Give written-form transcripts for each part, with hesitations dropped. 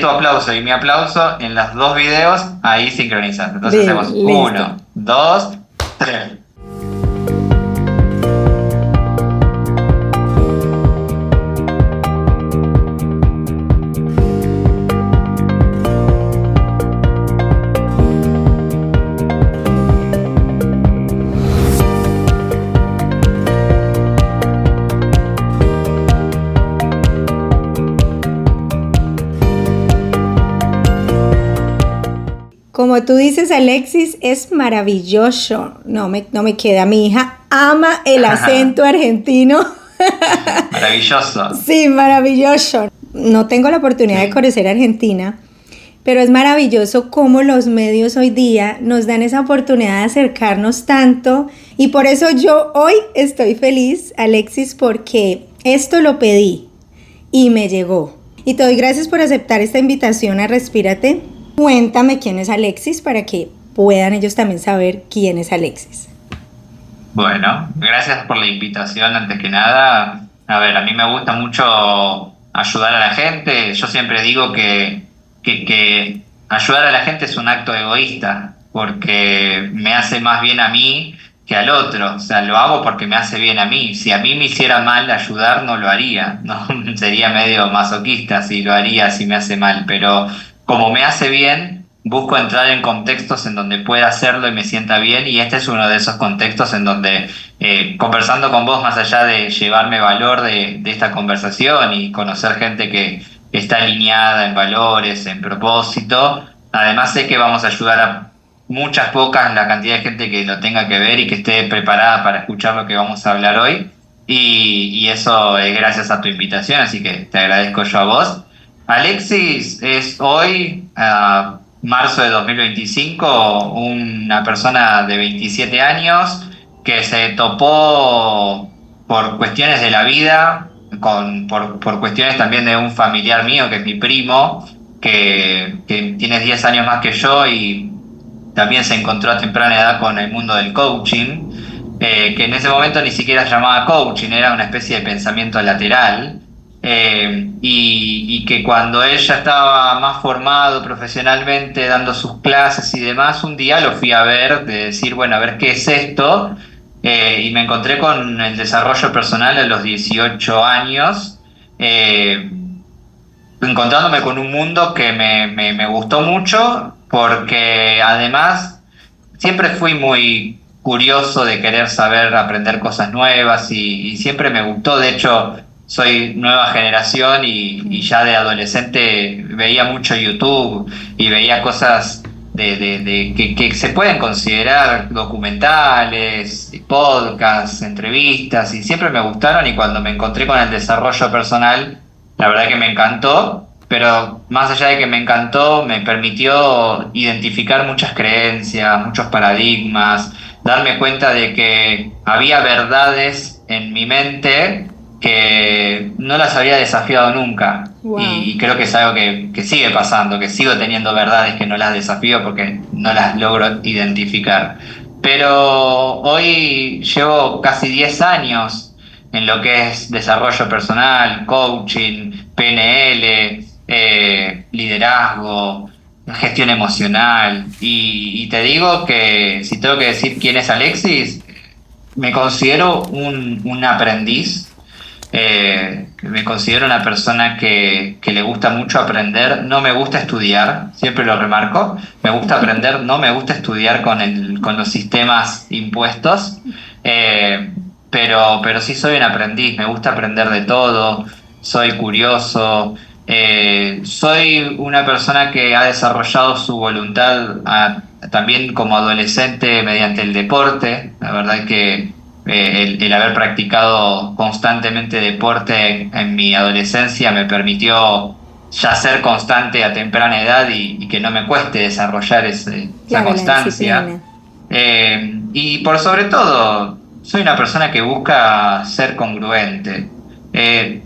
tu aplauso y mi aplauso en los dos videos ahí sincronizados. Entonces Bien, hacemos listo. 1, 2, 3. Como tú dices, Alexis, es maravilloso. No me queda. Mi hija ama el acento argentino. Maravilloso. Sí, maravilloso. No tengo la oportunidad de conocer Argentina, pero es maravilloso cómo los medios hoy día nos dan esa oportunidad de acercarnos tanto. Y por eso yo hoy estoy feliz, Alexis, porque esto lo pedí y me llegó. Y te doy gracias por aceptar esta invitación a Respírate. Cuéntame quién es Alexis para que puedan ellos también saber quién es Alexis. Bueno, gracias por la invitación antes que nada. A ver, a mí me gusta mucho ayudar a la gente. Yo siempre digo que ayudar a la gente es un acto egoísta porque me hace más bien a mí que al otro. O sea, lo hago porque me hace bien a mí. Si a mí me hiciera mal ayudar, no lo haría. No sería medio masoquista si lo haría si me hace mal, pero como me hace bien, busco entrar en contextos en donde pueda hacerlo y me sienta bien, y este es uno de esos contextos en donde conversando con vos, más allá de llevarme valor de esta conversación y conocer gente que está alineada en valores, en propósito, además sé que vamos a ayudar a muchas pocas, la cantidad de gente que lo tenga que ver y que esté preparada para escuchar lo que vamos a hablar hoy, y eso es gracias a tu invitación, así que te agradezco yo a vos. Alexis es hoy, marzo de 2025, una persona de 27 años que se topó por cuestiones de la vida, por cuestiones también de un familiar mío, que es mi primo, que tiene 10 años más que yo y también se encontró a temprana edad con el mundo del coaching, que en ese momento ni siquiera se llamaba coaching, era una especie de pensamiento lateral. Y que cuando él ya estaba más formado profesionalmente, dando sus clases y demás, un día lo fui a ver, de decir, bueno, a ver qué es esto, y me encontré con el desarrollo personal a los 18 años, encontrándome con un mundo que me gustó mucho, porque además siempre fui muy curioso de querer saber, aprender cosas nuevas, y siempre me gustó. De hecho, soy nueva generación y ya de adolescente veía mucho YouTube y veía cosas que se pueden considerar documentales, podcasts, entrevistas, y siempre me gustaron, y cuando me encontré con el desarrollo personal, la verdad que me encantó, pero más allá de que me encantó, me permitió identificar muchas creencias, muchos paradigmas, darme cuenta de que había verdades en mi mente que no las había desafiado nunca. Wow. Y creo que es algo que sigue pasando, que sigo teniendo verdades que no las desafío porque no las logro identificar. Pero hoy llevo casi 10 años en lo que es desarrollo personal, coaching, PNL, liderazgo, gestión emocional, y te digo que si tengo que decir quién es Alexis, me considero un aprendiz. Me considero una persona que le gusta mucho aprender. No me gusta estudiar, siempre lo remarco. Me gusta aprender, no me gusta estudiar con los sistemas impuestos, pero sí soy un aprendiz. Me gusta aprender de todo, soy curioso. Soy una persona que ha desarrollado su voluntad también como adolescente mediante el deporte. La verdad que el haber practicado constantemente deporte en mi adolescencia me permitió ya ser constante a temprana edad y que no me cueste desarrollar esa constancia. Y por sobre todo, soy una persona que busca ser congruente.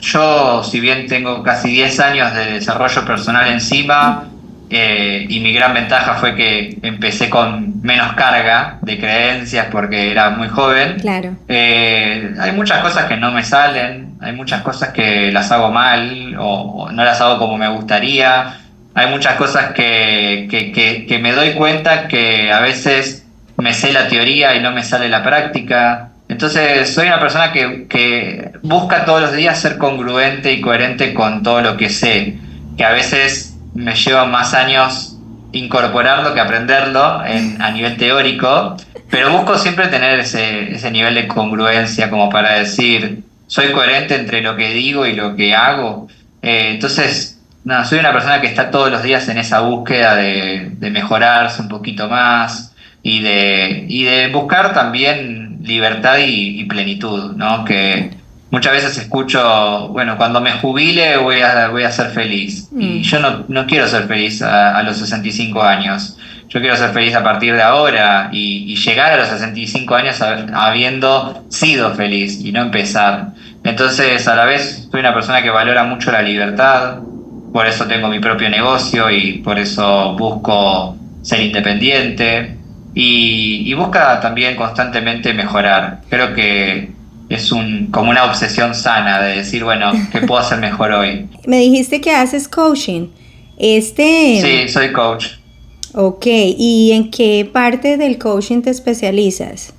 Yo, si bien tengo casi 10 años de desarrollo personal encima, y mi gran ventaja fue que empecé con menos carga de creencias porque era muy joven. Claro. Hay muchas cosas que no me salen, hay muchas cosas que las hago mal o no las hago como me gustaría, hay muchas cosas que me doy cuenta que a veces me sé la teoría y no me sale la práctica. Entonces soy una persona que busca todos los días ser congruente y coherente con todo lo que sé, que a veces me lleva más años incorporarlo que aprenderlo a nivel teórico, pero busco siempre tener ese nivel de congruencia como para decir, soy coherente entre lo que digo y lo que hago. Entonces, no, soy una persona que está todos los días en esa búsqueda de mejorarse un poquito más y de buscar también libertad y plenitud, ¿no? Que muchas veces escucho, bueno, cuando me jubile voy a ser feliz. Y yo no quiero ser feliz a los 65 años. Yo quiero ser feliz a partir de ahora y llegar a los 65 años habiendo sido feliz y no empezar. Entonces, a la vez, soy una persona que valora mucho la libertad, por eso tengo mi propio negocio y por eso busco ser independiente y busca también constantemente mejorar. Creo que es como una obsesión sana de decir, bueno, ¿qué puedo hacer mejor hoy? Me dijiste que haces coaching. Sí, soy coach. Ok, ¿y en qué parte del coaching te especializas?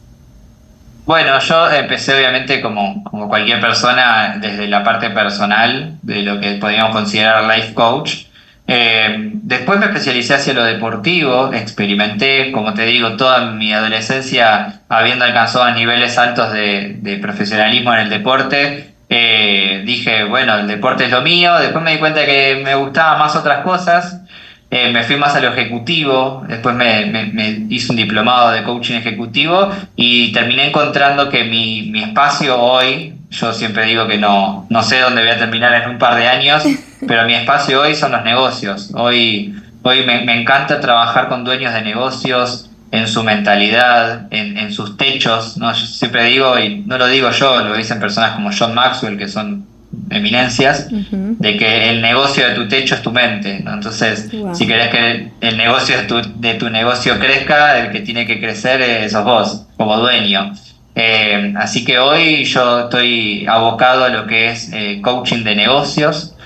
Bueno, yo empecé obviamente como cualquier persona desde la parte personal, de lo que podríamos considerar life coach. Después me especialicé hacia lo deportivo, experimenté, como te digo, toda mi adolescencia habiendo alcanzado niveles altos de profesionalismo en el deporte. Dije, bueno, el deporte es lo mío, después me di cuenta que me gustaban más otras cosas. Me fui más a lo ejecutivo, después me hice un diplomado de coaching ejecutivo y terminé encontrando que mi espacio hoy, yo siempre digo que no sé dónde voy a terminar en un par de años, pero mi espacio hoy son los negocios. Hoy me encanta trabajar con dueños de negocios, en su mentalidad, en sus techos, ¿no? Yo siempre digo, y no lo digo yo, lo dicen personas como John Maxwell, que son eminencias, de que el negocio de tu techo es tu mente, ¿no? Entonces, wow, si querés que el negocio de tu negocio crezca, el que tiene que crecer sos vos, como dueño. Así que hoy yo estoy abocado a lo que es coaching de negocios.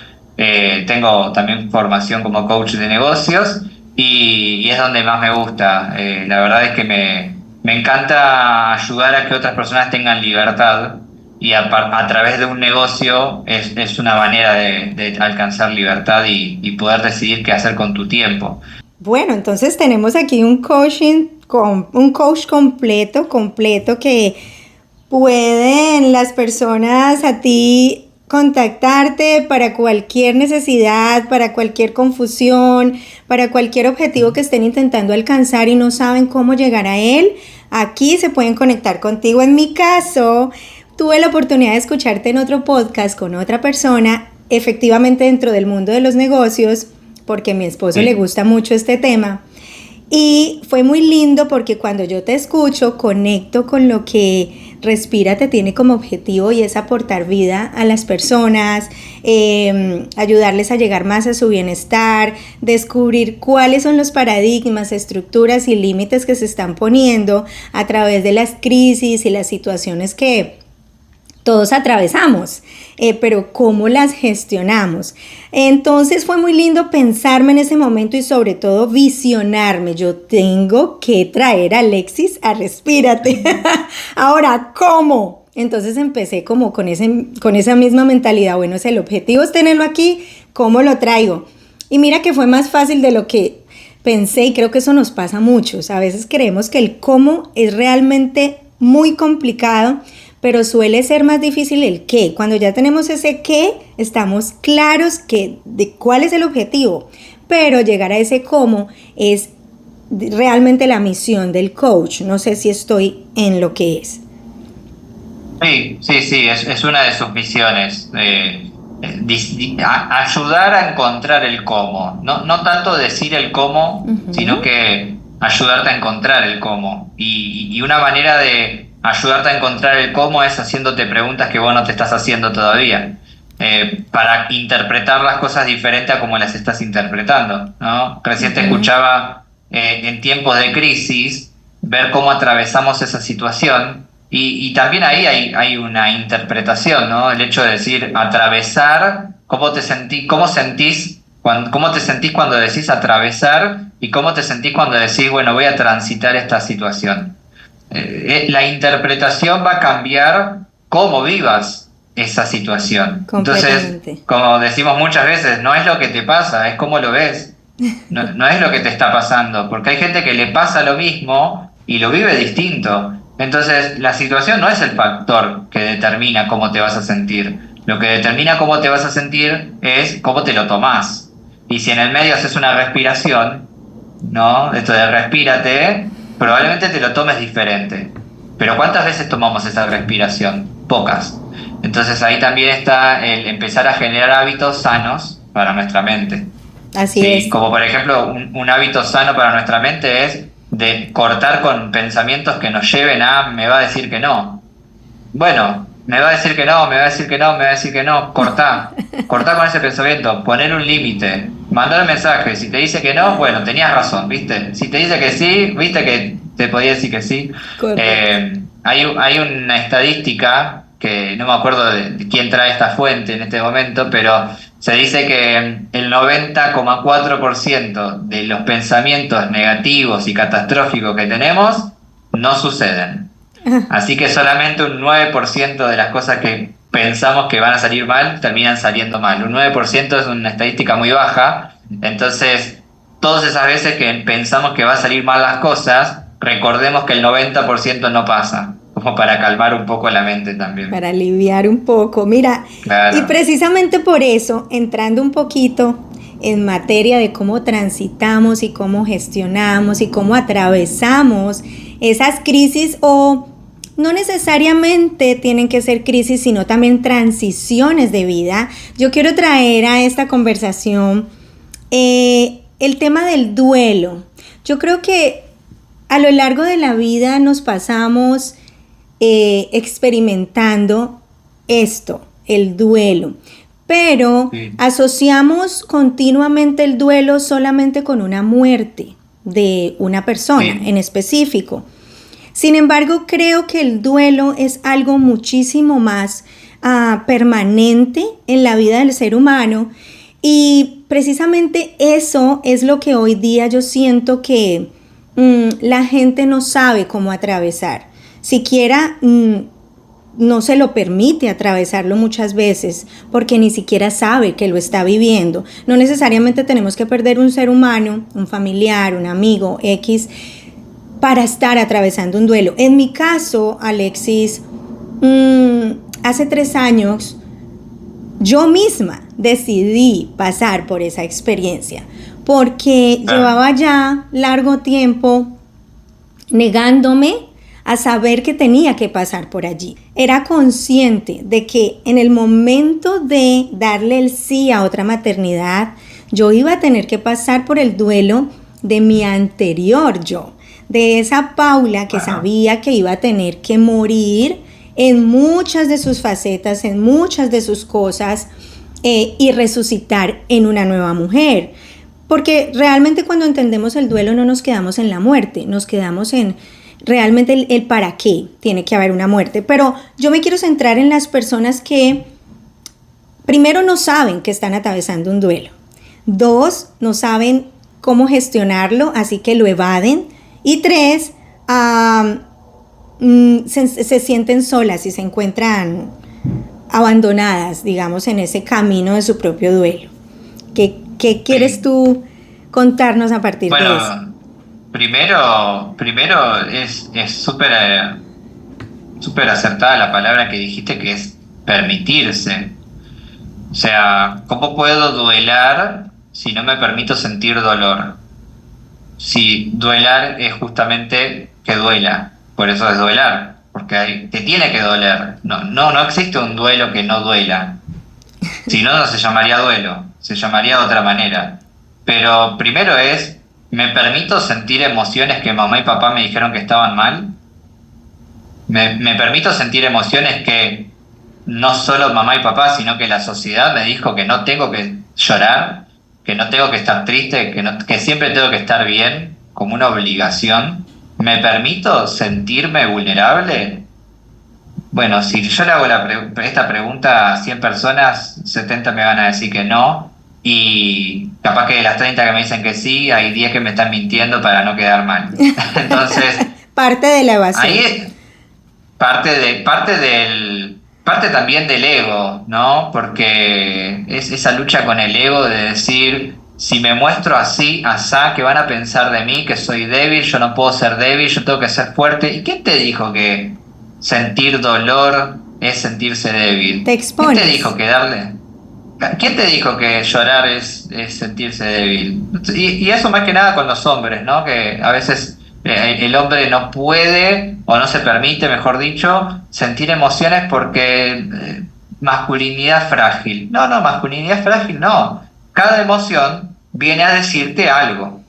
Tengo también formación como coach de negocios y es donde más me gusta. La verdad es que me encanta ayudar a que otras personas tengan libertad y a través de un negocio es una manera de alcanzar libertad y poder decidir qué hacer con tu tiempo. Bueno, entonces tenemos aquí un coach completo que pueden las personas a ti contactarte para cualquier necesidad, para cualquier confusión, para cualquier objetivo que estén intentando alcanzar y no saben cómo llegar a él. Aquí se pueden conectar contigo. En mi caso, tuve la oportunidad de escucharte en otro podcast con otra persona, efectivamente dentro del mundo de los negocios, porque a mi esposo le gusta mucho este tema. Y fue muy lindo porque cuando yo te escucho, conecto con lo que Respira te tiene como objetivo y es aportar vida a las personas, ayudarles a llegar más a su bienestar, descubrir cuáles son los paradigmas, estructuras y límites que se están poniendo a través de las crisis y las situaciones que todos atravesamos, pero cómo las gestionamos. Entonces fue muy lindo pensarme en ese momento y sobre todo visionarme. Yo tengo que traer a Alexis a Respírate. Ahora, ¿cómo? Entonces empecé como con esa misma mentalidad. Bueno, el objetivo es tenerlo aquí, ¿cómo lo traigo? Y mira que fue más fácil de lo que pensé y creo que eso nos pasa a muchos. A veces creemos que el cómo es realmente muy complicado, pero suele ser más difícil el qué. Cuando ya tenemos ese qué, estamos claros de cuál es el objetivo, pero llegar a ese cómo es realmente la misión del coach. No sé si estoy en lo que es. Sí, es una de sus misiones, ayudar a encontrar el cómo. No tanto decir el cómo, sino que ayudarte a encontrar el cómo. Y una manera de ayudarte a encontrar el cómo es haciéndote preguntas que vos no te estás haciendo todavía, para interpretar las cosas diferente a como las estás interpretando, ¿no? Recién te escuchaba en tiempos de crisis, ver cómo atravesamos esa situación y también ahí hay una interpretación, ¿no? El hecho de decir, atravesar, cómo sentís ¿Cómo te sentís cuando decís atravesar y cómo te sentís cuando decís, bueno, voy a transitar esta situación? La interpretación va a cambiar cómo vivas esa situación. Entonces, Completamente. como decimos muchas veces, no es lo que te pasa, es cómo lo ves. No es lo que te está pasando, porque hay gente que le pasa lo mismo y lo vive distinto. Entonces, la situación no es el factor que determina cómo te vas a sentir. Lo que determina cómo te vas a sentir es cómo te lo tomás. Y si en el medio haces una respiración, ¿no? Esto de respírate, probablemente te lo tomes diferente. Pero ¿cuántas veces tomamos esa respiración? Pocas. Entonces ahí también está el empezar a generar hábitos sanos para nuestra mente. Así Sí, es. como por ejemplo, un hábito sano para nuestra mente es de cortar con pensamientos que nos lleven a me va a decir que no. Bueno, me va a decir que no, me va a decir que no, me va a decir que no. Cortá con ese pensamiento, poner un límite, mandar un mensaje. Si te dice que no, bueno, tenías razón, ¿viste? Si te dice que sí, ¿viste que te podía decir que sí? Correcto. Hay una estadística que no me acuerdo de quién trae esta fuente en este momento, pero se dice que el 90,4% de los pensamientos negativos y catastróficos que tenemos no suceden. Así que solamente un 9% de las cosas que pensamos que van a salir mal terminan saliendo mal. Un 9% es una estadística muy baja. Entonces, todas esas veces que pensamos que va a salir mal las cosas, recordemos que el 90% no pasa, como para calmar un poco la mente también. Para aliviar un poco. Mira, y Claro. precisamente por eso, entrando un poquito en materia de cómo transitamos y cómo gestionamos y cómo atravesamos esas crisis, o no necesariamente tienen que ser crisis, sino también transiciones de vida, yo quiero traer a esta conversación el tema del duelo. Yo creo que a lo largo de la vida nos pasamos experimentando esto, el duelo, pero Sí. asociamos continuamente el duelo solamente con una muerte de una persona Sí. en específico. Sin embargo, creo que el duelo es algo muchísimo más permanente en la vida del ser humano, y precisamente eso es lo que hoy día yo siento que la gente no sabe cómo atravesar. Siquiera no se lo permite atravesarlo muchas veces porque ni siquiera sabe que lo está viviendo. No necesariamente tenemos que perder un ser humano, un familiar, un amigo, X, para estar atravesando un duelo. En mi caso, Alexis, hace 3 años yo misma decidí pasar por esa experiencia porque llevaba ya largo tiempo negándome a saber que tenía que pasar por allí. Era consciente de que en el momento de darle el sí a otra maternidad, yo iba a tener que pasar por el duelo de mi anterior yo, de esa Paula que sabía que iba a tener que morir en muchas de sus facetas, en muchas de sus cosas, y resucitar en una nueva mujer. Porque realmente cuando entendemos el duelo no nos quedamos en la muerte, nos quedamos en realmente el para qué tiene que haber una muerte. Pero yo me quiero centrar en las personas que primero no saben que están atravesando un duelo, 2, no saben cómo gestionarlo, así que lo evaden, y 3, se sienten solas y se encuentran abandonadas, digamos, en ese camino de su propio duelo. ¿Qué quieres tú contarnos a partir de eso? Primero es súper acertada la palabra que dijiste, que es permitirse. O sea, ¿cómo puedo duelar si no me permito sentir dolor? Si duelar es justamente que duela, por eso es duelar, porque te tiene que doler. No existe un duelo que no duela. Si no, no se llamaría duelo, se llamaría de otra manera. Pero primero ¿me permito sentir emociones que mamá y papá me dijeron que estaban mal? ¿Me permito sentir emociones que no solo mamá y papá, sino que la sociedad me dijo que no tengo que llorar, que no tengo que estar triste, que siempre tengo que estar bien, como una obligación? ¿Me permito sentirme vulnerable? Bueno, si yo le hago esta pregunta a 100 personas, 70 me van a decir que no, y capaz que de las 30 que me dicen que sí, hay 10 que me están mintiendo para no quedar mal. Entonces, Parte de la evasión. ahí es parte también del ego, ¿no? Porque es esa lucha con el ego de decir, si me muestro así, asá, ¿qué van a pensar de mí? Que soy débil, yo no puedo ser débil, yo tengo que ser fuerte. ¿Y quién te dijo que sentir dolor es sentirse débil? Te expones. ¿Quién te dijo que ¿Quién te dijo que llorar es sentirse débil? Y eso más que nada con los hombres, ¿no? Que a veces el hombre no puede, o no se permite, mejor dicho, sentir emociones porque masculinidad frágil. No, masculinidad frágil no. Cada emoción viene a decirte algo.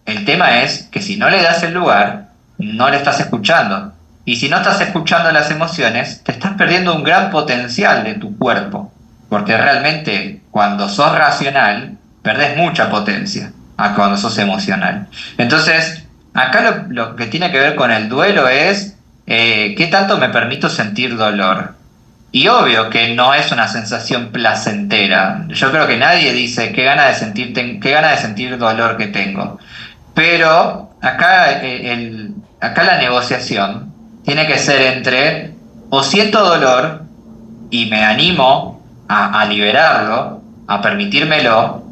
El tema es que si no le das el lugar, no le estás escuchando. Y si no estás escuchando las emociones, te estás perdiendo un gran potencial de tu cuerpo. Porque realmente cuando sos racional, perdés mucha potencia a cuando sos emocional. Entonces, acá lo que tiene que ver con el duelo es qué tanto me permito sentir dolor. Y obvio que no es una sensación placentera. Yo creo que nadie dice qué gana de sentir dolor que tengo. Pero acá, acá la negociación tiene que ser entre o siento dolor y me animo a liberarlo, a permitírmelo,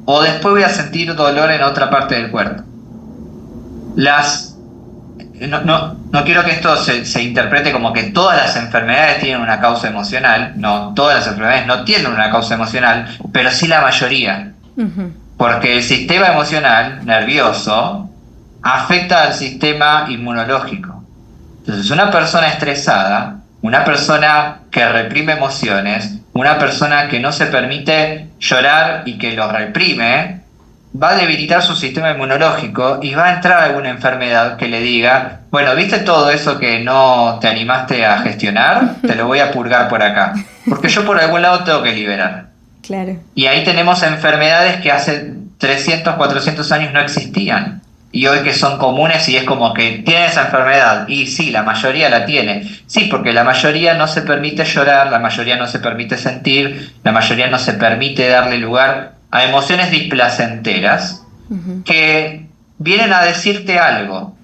o después voy a sentir dolor en otra parte del cuerpo. No quiero que esto se interprete como que todas las enfermedades tienen una causa emocional. No, todas las enfermedades no tienen una causa emocional, pero sí la mayoría. Uh-huh. Porque el sistema emocional nervioso afecta al sistema inmunológico. Entonces, una persona estresada, una persona que reprime emociones, una persona que no se permite llorar y que lo reprime, va a debilitar su sistema inmunológico y va a entrar alguna enfermedad que le diga, bueno, ¿viste todo eso que no te animaste a gestionar? Te lo voy a purgar por acá, porque yo por algún lado tengo que liberar. Claro. Y ahí tenemos enfermedades que hace 300, 400 años no existían. Y hoy que son comunes y es como que tiene esa enfermedad. Y sí, la mayoría la tiene. Sí, porque la mayoría no se permite llorar, la mayoría no se permite sentir, la mayoría no se permite darle lugar a emociones displacenteras, uh-huh, que vienen a decirte algo.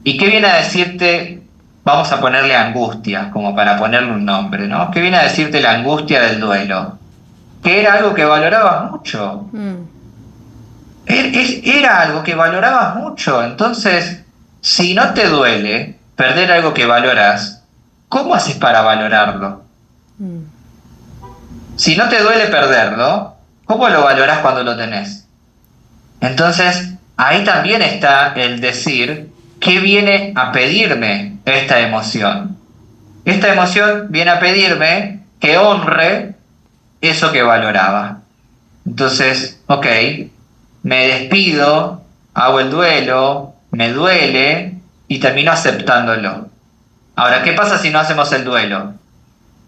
¿Y qué viene a decirte? Vamos a ponerle angustia, como para ponerle un nombre, ¿no? ¿Qué viene a decirte la angustia del duelo? Que era algo que valorabas mucho. Era algo que valorabas mucho. Entonces, si no te duele perder algo que valoras, ¿cómo haces para valorarlo? Si no te duele perderlo, ¿cómo lo valorás cuando lo tenés? Entonces, ahí también está el decir, ¿qué viene a pedirme esta emoción? Esta emoción viene a pedirme que honre eso que valoraba. Entonces, ok, me despido, hago el duelo, me duele y termino aceptándolo. Ahora, ¿qué pasa si no hacemos el duelo?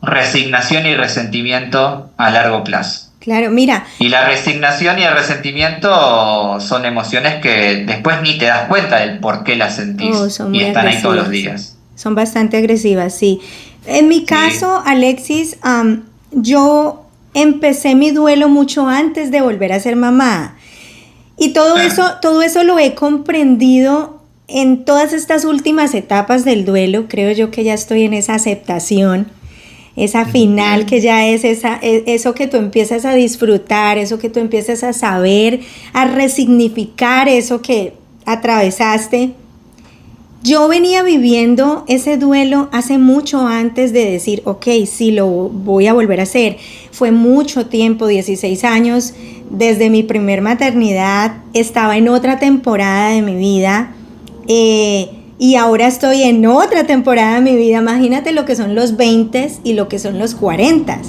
Resignación y resentimiento a largo plazo. Claro, mira. Y la resignación y el resentimiento son emociones que después ni te das cuenta del por qué las sentís. Y están ahí todos los días. Son bastante agresivas, sí. En mi caso, Alexis, yo empecé mi duelo mucho antes de volver a ser mamá. Y todo eso lo he comprendido en todas estas últimas etapas del duelo. Creo yo que ya estoy en esa aceptación, esa final, que ya es eso que tú empiezas a disfrutar, eso que tú empiezas a saber, a resignificar eso que atravesaste. Yo venía viviendo ese duelo hace mucho antes de decir, ok, sí, lo voy a volver a hacer. Fue mucho tiempo, 16 años, desde mi primer maternidad, estaba en otra temporada de mi vida, y ahora estoy en otra temporada de mi vida. Imagínate lo que son los 20 y lo que son los 40.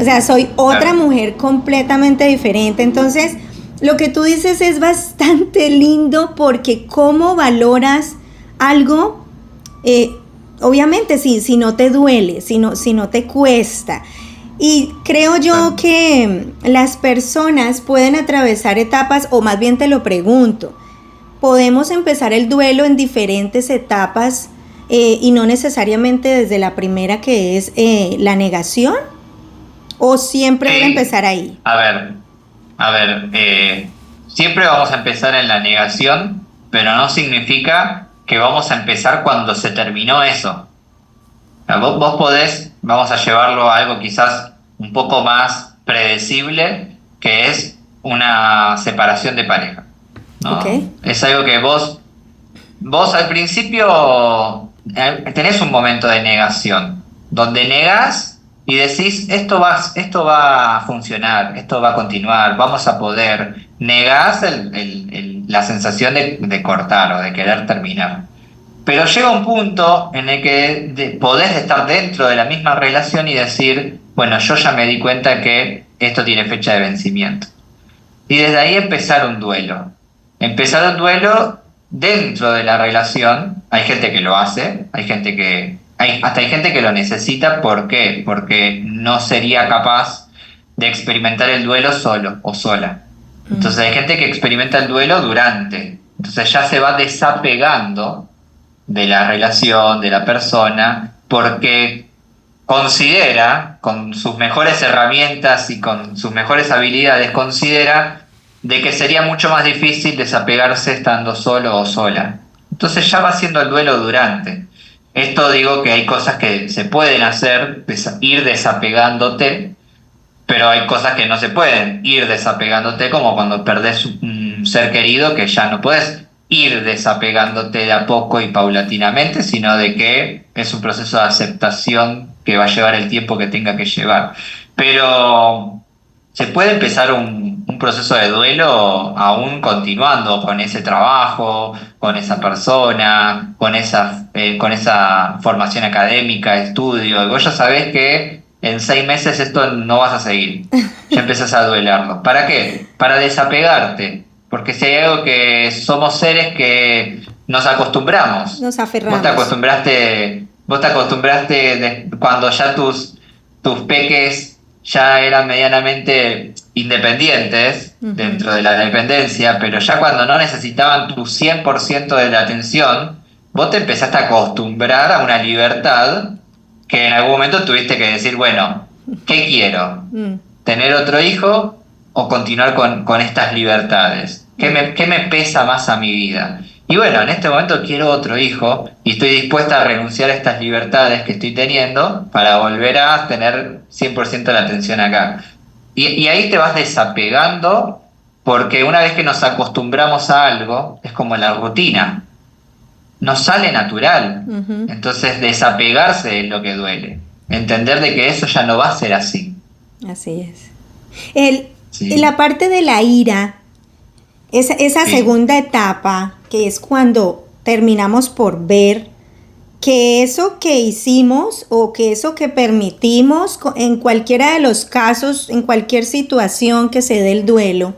O sea, soy otra mujer completamente diferente. Entonces, lo que tú dices es bastante lindo, porque cómo valoras algo, obviamente si no te duele, si no te cuesta. Y creo yo que las personas pueden atravesar etapas, o más bien te lo pregunto, podemos empezar el duelo en diferentes etapas, y no necesariamente desde la primera, que es la negación, o siempre debe empezar ahí. A ver, A ver, siempre vamos a empezar en la negación, pero no significa que vamos a empezar cuando se terminó eso. O sea, vos podés, vamos a llevarlo a algo quizás un poco más predecible, que es una separación de pareja, Ok. ¿no? Es algo que vos al principio tenés un momento de negación, donde negás y decís, esto va a funcionar, esto va a continuar, vamos a poder. Negás la sensación de cortar o de querer terminar. Pero llega un punto en el que podés estar dentro de la misma relación y decir, bueno, yo ya me di cuenta que esto tiene fecha de vencimiento. Y desde ahí empezar un duelo. Empezar un duelo dentro de la relación. Hay gente que lo hace, hasta hay gente que lo necesita. ¿Por qué? Porque no sería capaz de experimentar el duelo solo o sola. Entonces hay gente que experimenta el duelo durante. Entonces ya se va desapegando de la relación, de la persona, porque considera, con sus mejores herramientas y con sus mejores habilidades, considera de que sería mucho más difícil desapegarse estando solo o sola. Entonces ya va haciendo el duelo durante. Esto digo que hay cosas que se pueden hacer, ir desapegándote, pero hay cosas que no se pueden ir desapegándote, como cuando perdés un ser querido, que ya no puedes ir desapegándote de a poco y paulatinamente, sino de que es un proceso de aceptación que va a llevar el tiempo que tenga que llevar. Pero se puede empezar un proceso de duelo aún continuando con ese trabajo, con esa persona, con esa formación académica, estudio. Y vos ya sabés que en 6 meses esto no vas a seguir. Ya empezás a duelarlo. ¿Para qué? Para desapegarte. Porque si hay algo que somos seres que nos acostumbramos. Nos aferramos. Vos te acostumbraste cuando ya tus peques ya eran medianamente independientes dentro de la dependencia, pero ya cuando no necesitaban tu 100% de la atención, vos te empezaste a acostumbrar a una libertad que en algún momento tuviste que decir, bueno, ¿qué quiero? ¿Tener otro hijo o continuar con estas libertades? ¿Qué me pesa más a mi vida? Y bueno, en este momento quiero otro hijo y estoy dispuesta a renunciar a estas libertades que estoy teniendo para volver a tener 100% la atención acá. Y ahí te vas desapegando, porque una vez que nos acostumbramos a algo, es como la rutina, nos sale natural. Entonces desapegarse es lo que duele, entender de que eso ya no va a ser así. Así es. La parte de la ira, esa segunda etapa, que es cuando terminamos por ver que eso que hicimos o que eso que permitimos en cualquiera de los casos, en cualquier situación que se dé el duelo,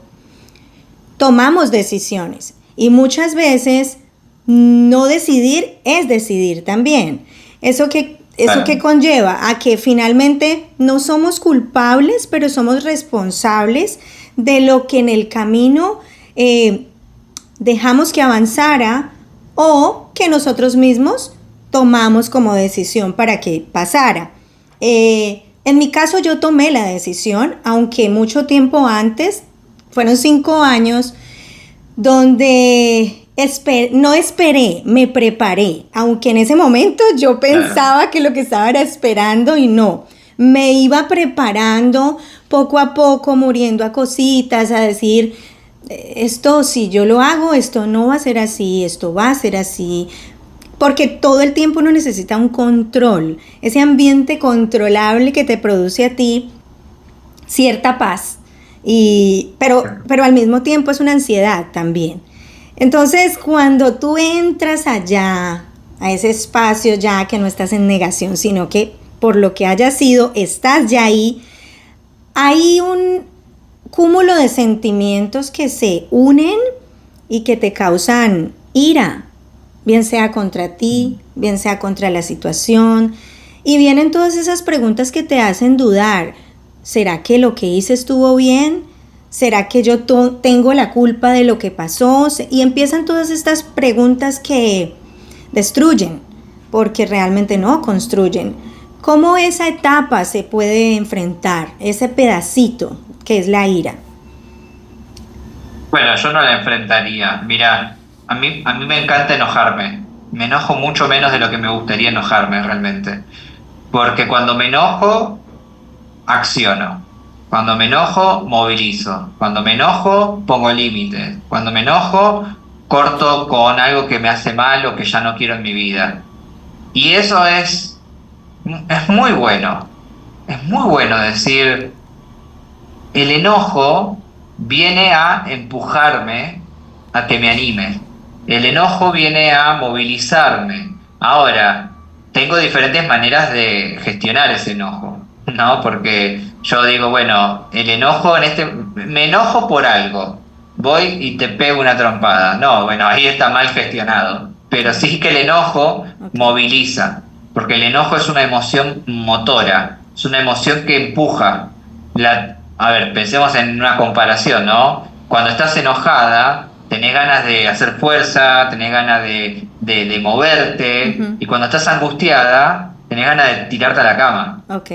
tomamos decisiones y muchas veces no decidir es decidir también. Eso que conlleva a que finalmente no somos culpables, pero somos responsables de lo que en el camino dejamos que avanzara o que nosotros mismos tomamos como decisión para que pasara. En mi caso yo tomé la decisión, aunque mucho tiempo antes, fueron 5 años, donde no esperé, me preparé, aunque en ese momento yo pensaba que lo que estaba era esperando y no. Me iba preparando poco a poco, muriendo a cositas, a decir, esto si yo lo hago, esto no va a ser así, esto va a ser así, porque todo el tiempo uno necesita un control, ese ambiente controlable que te produce a ti cierta paz, pero al mismo tiempo es una ansiedad también. Entonces cuando tú entras allá, a ese espacio ya que no estás en negación, sino que por lo que haya sido, estás ya ahí, hay un cúmulo de sentimientos que se unen y que te causan ira, bien sea contra ti, bien sea contra la situación, y vienen todas esas preguntas que te hacen dudar. ¿Será que lo que hice estuvo bien? ¿Será que yo tengo la culpa de lo que pasó? Y empiezan todas estas preguntas que destruyen, porque realmente no construyen. ¿Cómo esa etapa se puede enfrentar, ese pedacito que es la ira? Bueno, yo no la enfrentaría. Mira, a mí me encanta enojarme. Me enojo mucho menos de lo que me gustaría enojarme realmente. Porque cuando me enojo, acciono. Cuando me enojo, movilizo. Cuando me enojo, pongo límites. Cuando me enojo, corto con algo que me hace mal o que ya no quiero en mi vida. Y eso es muy bueno. Es muy bueno decir, el enojo viene a empujarme a que me anime. El enojo viene a movilizarme. Ahora, tengo diferentes maneras de gestionar ese enojo, ¿no? Porque yo digo, bueno, el enojo me enojo por algo. Voy y te pego una trompada. No, bueno, ahí está mal gestionado. Pero sí que el enojo Ok. moviliza, porque el enojo es una emoción motora, es una emoción que empuja. A ver, pensemos en una comparación, ¿no? Cuando estás enojada, tenés ganas de hacer fuerza, tenés ganas de moverte, Ujú. y cuando estás angustiada, tenés ganas de tirarte a la cama. Ok.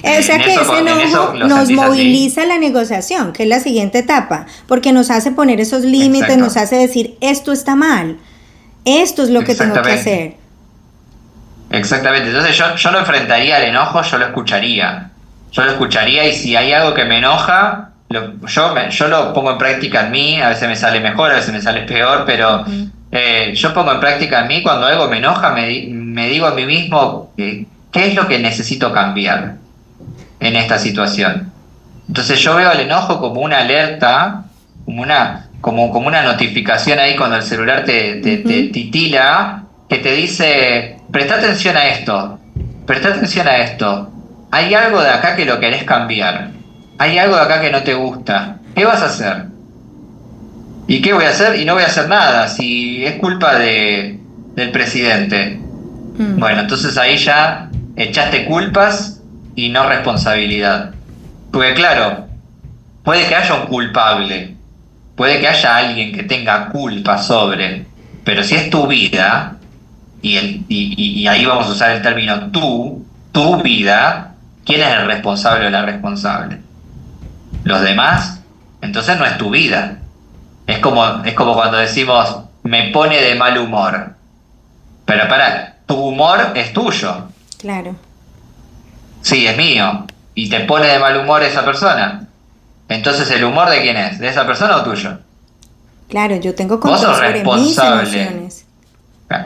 O sea En que eso, ese en eso enojo lo nos sentís así. moviliza la negociación, que es la siguiente etapa, porque nos hace poner esos límites, Exacto, nos hace decir, esto está mal, esto es lo que tengo que exactamente. hacer. Exactamente, entonces yo no enfrentaría al enojo, yo lo escucharía. Yo lo escucharía y si hay algo que me enoja, yo lo pongo en práctica en mí, a veces me sale mejor, a veces me sale peor, pero Ujú. yo pongo en práctica en mí cuando algo me enoja, me digo a mí mismo qué es lo que necesito cambiar en esta situación. Entonces yo veo el enojo como una alerta, como una notificación ahí cuando el celular te Ujú. titila, que te dice, presta atención a esto, presta atención a esto. Hay algo de acá que lo querés cambiar. Hay algo de acá que no te gusta. ¿Qué vas a hacer? ¿Y qué voy a hacer? Y no voy a hacer nada, si es culpa del presidente. Mm. Bueno, entonces ahí ya echaste culpas y no responsabilidad. Porque claro, puede que haya un culpable, puede que haya alguien que tenga culpa sobre, pero si es tu vida, y ahí vamos a usar el término tú, tu vida, ¿quién es el responsable o la responsable? ¿Los demás? Entonces no es tu vida. Es como cuando decimos, me pone de mal humor. Pero para, tu humor es tuyo. Claro, Sí, es mío. Y te pone de mal humor esa persona. Entonces, ¿el humor de quién es? ¿De esa persona o tuyo? claro, yo tengo Vos control sos sobre mis responsable. emociones.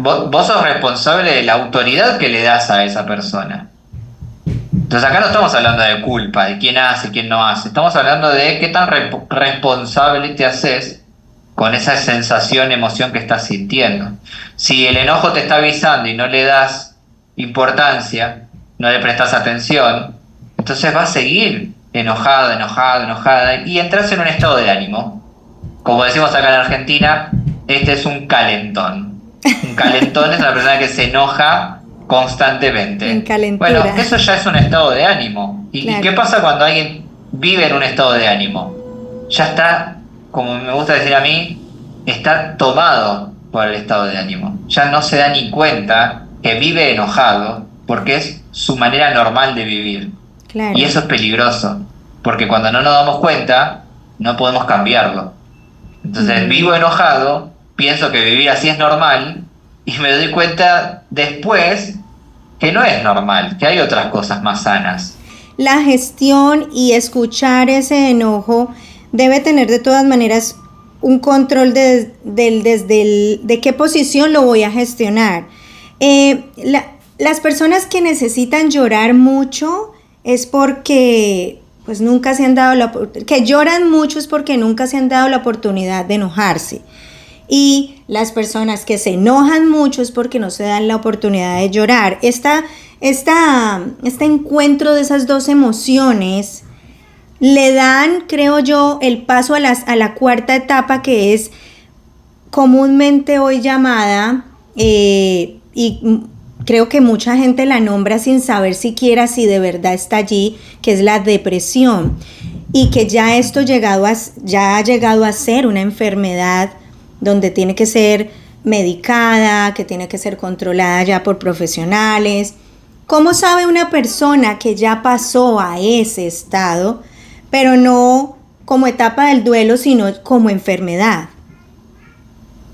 Vos sos responsable de la autoridad que le das a esa persona. Entonces, acá no estamos hablando de culpa, de quién hace, quién no hace. Estamos hablando de qué tan responsable te haces con esa sensación, emoción que estás sintiendo. Si el enojo te está avisando y no le das importancia, no le prestas atención, entonces vas a seguir enojado, enojado, enojada y entras en un estado de ánimo. Como decimos acá en Argentina, este es un calentón. Un calentón es una persona que se enoja En constantemente. Bueno, calentura, eso ya es un estado de ánimo. ¿Y qué claro. pasa cuando alguien vive en un estado de ánimo? Ya está, como me gusta decir a mí, está tomado por el estado de ánimo. Ya no se da ni cuenta que vive enojado porque es su manera normal de vivir. Y Claro. eso es peligroso, porque cuando no nos damos cuenta, no podemos cambiarlo. Entonces Mm. vivo enojado, pienso que vivir así es normal y me doy cuenta después que no es normal, que hay otras cosas más sanas. La gestión y escuchar ese enojo debe tener de todas maneras un control de qué posición lo voy a gestionar. Las personas que necesitan llorar mucho es porque pues nunca se han dado que lloran mucho es porque nunca se han dado la oportunidad de enojarse. Y las personas que se enojan mucho es porque no se dan la oportunidad de llorar. Este encuentro de esas dos emociones le dan, creo yo, el paso a la cuarta etapa, que es comúnmente hoy llamada, y creo que mucha gente la nombra sin saber siquiera si de verdad está allí, que es la depresión. Y que ya esto ya ha llegado a ser una enfermedad donde tiene que ser medicada, que tiene que ser controlada ya por profesionales. ¿Cómo sabe una persona que ya pasó a ese estado, pero como etapa del duelo, sino como enfermedad.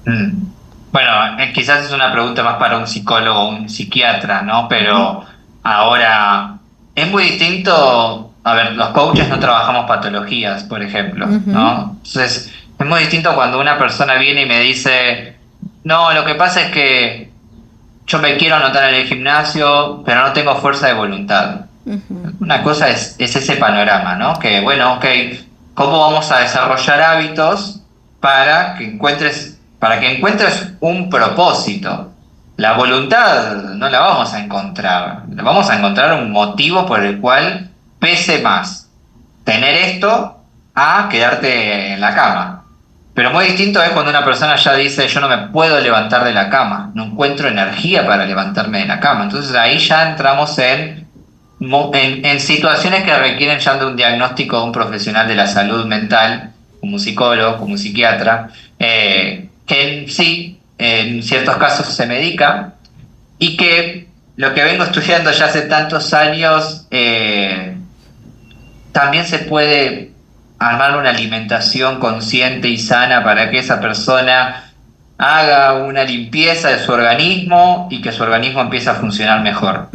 Bueno, quizás es una pregunta más para un psicólogo o un psiquiatra, ¿no? Pero ahora es muy distinto. A ver, los coaches no trabajamos patologías, por ejemplo, ¿no? Entonces, es muy distinto cuando una persona viene y me dice, no, lo que pasa es que yo me quiero anotar en el gimnasio, pero no tengo fuerza de voluntad. Una cosa es ese panorama, ¿no? Que, bueno, ok, ¿cómo vamos a desarrollar hábitos para que encuentres un propósito? La voluntad no la vamos a encontrar. Vamos a encontrar un motivo por el cual pese más tener esto a quedarte en la cama. Pero muy distinto es cuando una persona ya dice, yo no me puedo levantar de la cama, no encuentro energía para levantarme de la cama. Entonces ahí ya entramos en situaciones que requieren ya de un diagnóstico de un profesional de la salud mental, como un psicólogo, como un psiquiatra, que sí, en ciertos casos se medica, y que lo que vengo estudiando ya hace tantos años, también se puede armar una alimentación consciente y sana para que esa persona haga una limpieza de su organismo y que su organismo empiece a funcionar mejor.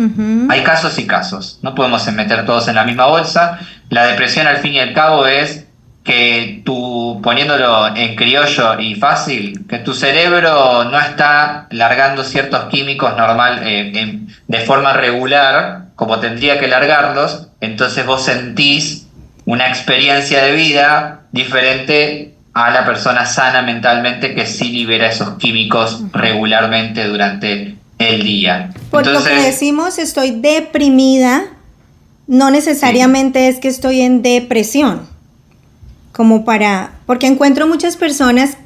Hay casos y casos, no podemos meter todos en la misma bolsa. La depresión, al fin y al cabo, es que poniéndolo en criollo y fácil, que tu cerebro no está largando ciertos químicos de forma regular, como tendría que largarlos, entonces vos sentís una experiencia de vida diferente a la persona sana mentalmente que sí libera esos químicos regularmente durante el día. Por lo que decimos estoy deprimida, no necesariamente es que estoy en depresión. Porque encuentro muchas personas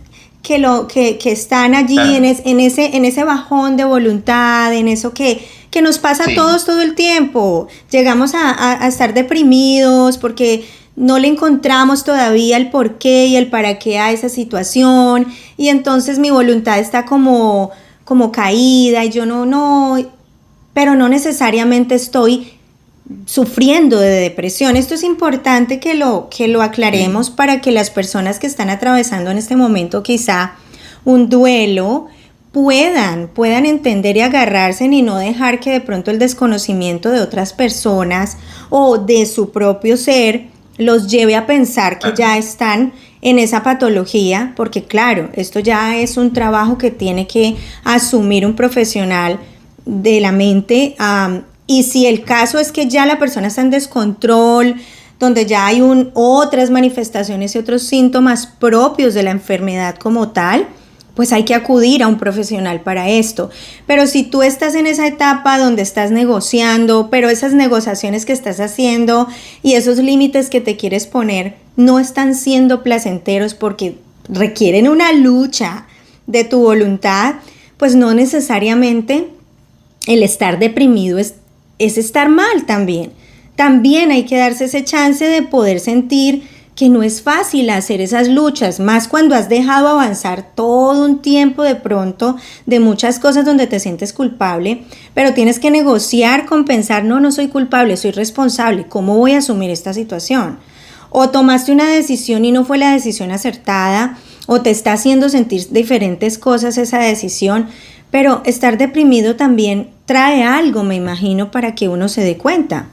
que están allí, claro, en ese bajón de voluntad, en eso que nos pasa a todos todo el tiempo. Llegamos a estar deprimidos porque no le encontramos todavía el porqué y el para qué a esa situación, y entonces mi voluntad está como caída, y yo pero no necesariamente estoy sufriendo de depresión. Esto es importante que lo aclaremos para que las personas que están atravesando en este momento quizá un duelo puedan entender y agarrarse, y no dejar que de pronto el desconocimiento de otras personas o de su propio ser los lleve a pensar que ya están en esa patología, porque claro, esto ya es un trabajo que tiene que asumir un profesional de la mente, y si el caso es que ya la persona está en descontrol, donde ya hay otras manifestaciones y otros síntomas propios de la enfermedad como tal, pues hay que acudir a un profesional para esto. Pero si tú estás en esa etapa donde estás negociando, pero esas negociaciones que estás haciendo y esos límites que te quieres poner no están siendo placenteros porque requieren una lucha de tu voluntad, pues no necesariamente el estar deprimido es estar mal también. También hay que darse ese chance de poder sentir que no es fácil hacer esas luchas, más cuando has dejado avanzar todo un tiempo de pronto de muchas cosas donde te sientes culpable, pero tienes que negociar con pensar, no soy culpable, soy responsable, ¿cómo voy a asumir esta situación? O tomaste una decisión y no fue la decisión acertada, o te está haciendo sentir diferentes cosas esa decisión, pero estar deprimido también trae algo, me imagino, para que uno se dé cuenta.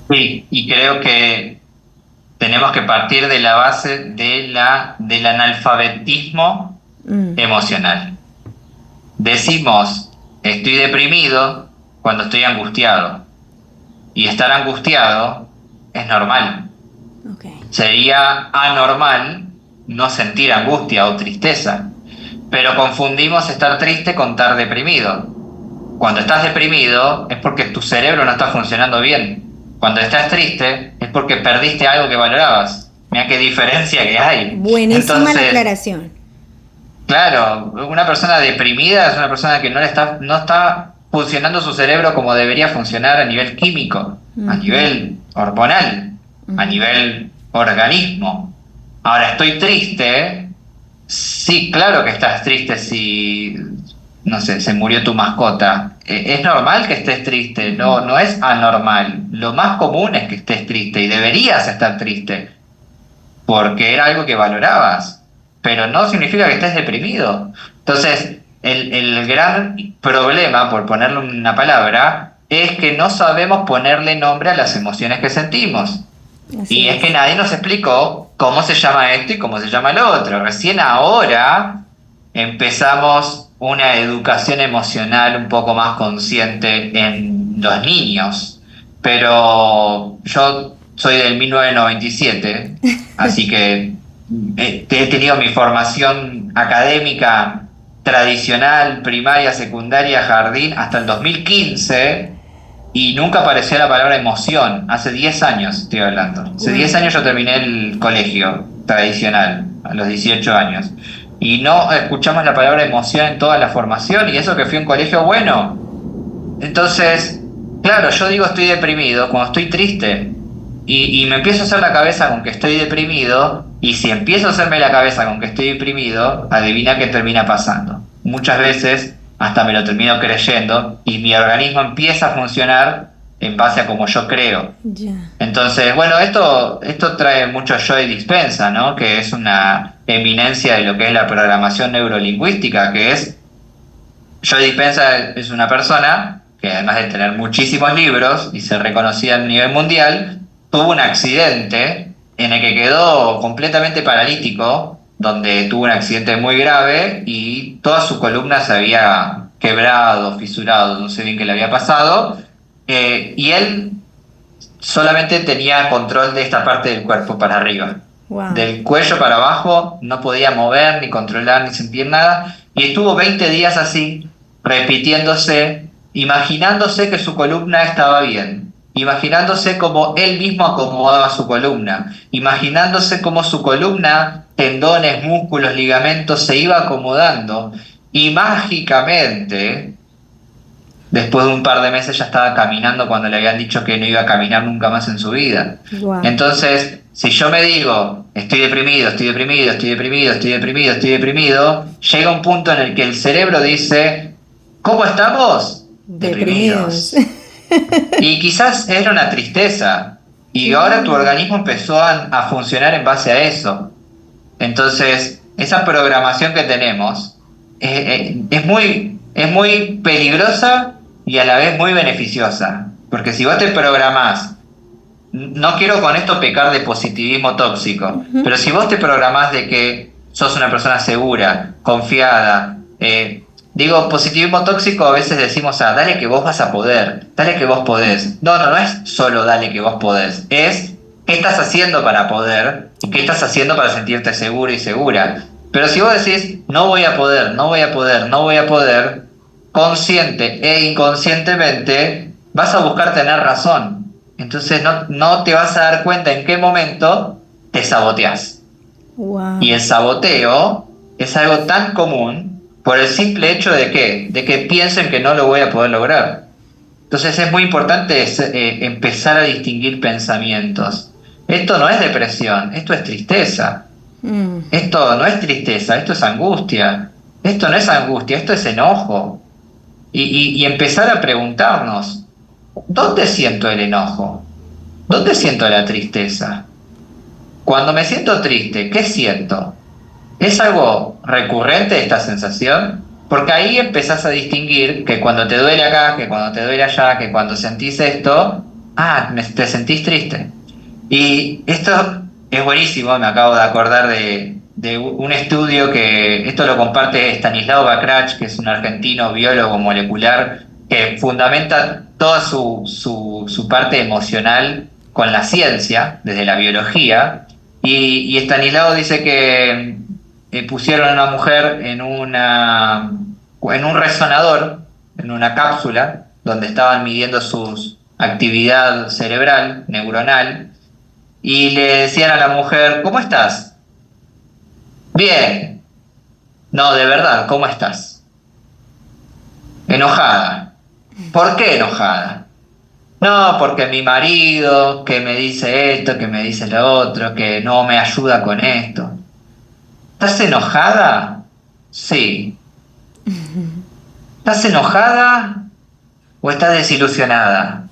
Sí, y creo que tenemos que partir de la base del analfabetismo emocional. Decimos, estoy deprimido cuando estoy angustiado. Y estar angustiado es normal. Okay. Sería anormal no sentir angustia o tristeza. Pero confundimos estar triste con estar deprimido. Cuando estás deprimido es porque tu cerebro no está funcionando bien. Cuando estás triste es porque perdiste algo que valorabas. Mira qué diferencia que hay. Buenísima la aclaración. Claro, una persona deprimida es una persona que no está funcionando su cerebro como debería funcionar a nivel químico, a nivel hormonal, a nivel organismo. Ahora, estoy triste. Sí, claro que estás triste si, no sé, se murió tu mascota. Es normal que estés triste, no es anormal. Lo más común es que estés triste y deberías estar triste. porque era algo que valorabas, pero no significa que estés deprimido. Entonces, el gran problema, por ponerle una palabra, es que no sabemos ponerle nombre a las emociones que sentimos. Y es que nadie nos explicó cómo se llama esto y cómo se llama lo otro. Recién ahora empezamos una educación emocional un poco más consciente en los niños. Pero yo soy del 1997, así que he tenido mi formación académica tradicional, primaria, secundaria, jardín, hasta el 2015, y nunca apareció la palabra emoción. Hace 10 años estoy hablando. Hace 10 años yo terminé el colegio tradicional, a los 18 años. Y no escuchamos la palabra emoción en toda la formación, y eso que fui a un colegio bueno. Entonces, claro, yo digo estoy deprimido cuando estoy triste. Y me empiezo a hacer la cabeza con que estoy deprimido, y si empiezo a hacerme la cabeza con que estoy deprimido, adivina qué termina pasando. Muchas veces hasta me lo termino creyendo y mi organismo empieza a funcionar en base a como yo creo. Entonces, bueno, esto trae mucho Joe Dispenza, ¿no? Que es una eminencia de lo que es la programación neurolingüística, que es... Joe Dispenza es una persona que, además de tener muchísimos libros y ser reconocida a nivel mundial, tuvo un accidente en el que quedó completamente paralítico, donde tuvo un accidente muy grave y toda su columna se había quebrado, fisurado, no sé bien qué le había pasado, y él solamente tenía control de esta parte del cuerpo para arriba. Wow. Del cuello para abajo no podía mover, ni controlar, ni sentir nada, y estuvo 20 días así, repitiéndose, imaginándose que su columna estaba bien, imaginándose como él mismo acomodaba su columna, imaginándose como su columna, tendones, músculos, ligamentos, se iba acomodando, y mágicamente, después de un par de meses ya estaba caminando cuando le habían dicho que no iba a caminar nunca más en su vida. Wow. Entonces, si yo me digo, estoy deprimido, estoy deprimido, estoy deprimido, estoy deprimido, estoy deprimido, llega un punto en el que el cerebro dice, ¿cómo estamos? Deprimidos. Y quizás era una tristeza, y ahora tu organismo empezó a funcionar en base a eso. Entonces, esa programación que tenemos es muy peligrosa y a la vez muy beneficiosa. Porque si vos te programás, no quiero con esto pecar de positivismo tóxico, pero si vos te programás de que sos una persona segura, confiada, digo, positivismo tóxico a veces decimos, dale que vos vas a poder, dale que vos podés. No es solo dale que vos podés, es qué estás haciendo para poder y qué estás haciendo para sentirte seguro y segura. Pero si vos decís, no voy a poder, no voy a poder, no voy a poder, consciente e inconscientemente vas a buscar tener razón. Entonces no te vas a dar cuenta en qué momento te saboteás. Wow. Y el saboteo es algo tan común por el simple hecho de que piensen que no lo voy a poder lograr. Entonces es muy importante empezar a distinguir pensamientos. Esto no es depresión, esto es tristeza. Esto no es tristeza, esto es angustia. Esto no es angustia, esto es enojo. Y empezar a preguntarnos, ¿dónde siento el enojo? ¿Dónde siento la tristeza? Cuando me siento triste, ¿qué siento? ¿Es algo recurrente esta sensación? Porque ahí empezás a distinguir que cuando te duele acá, que cuando te duele allá, que cuando sentís esto, te sentís triste. Y esto es buenísimo, me acabo de acordar de un estudio que esto lo comparte Stanislao Bakrach, que es un argentino biólogo molecular que fundamenta toda su parte emocional con la ciencia, desde la biología, y Stanislao dice que pusieron a una mujer en un resonador, en una cápsula, donde estaban midiendo su actividad cerebral, neuronal, y le decían a la mujer, ¿cómo estás? Bien. No, de verdad, ¿cómo estás? Enojada. ¿Por qué enojada? No, porque mi marido, que me dice esto, que me dice lo otro, que no me ayuda con esto. ¿Estás enojada? Sí. ¿Estás enojada o estás desilusionada?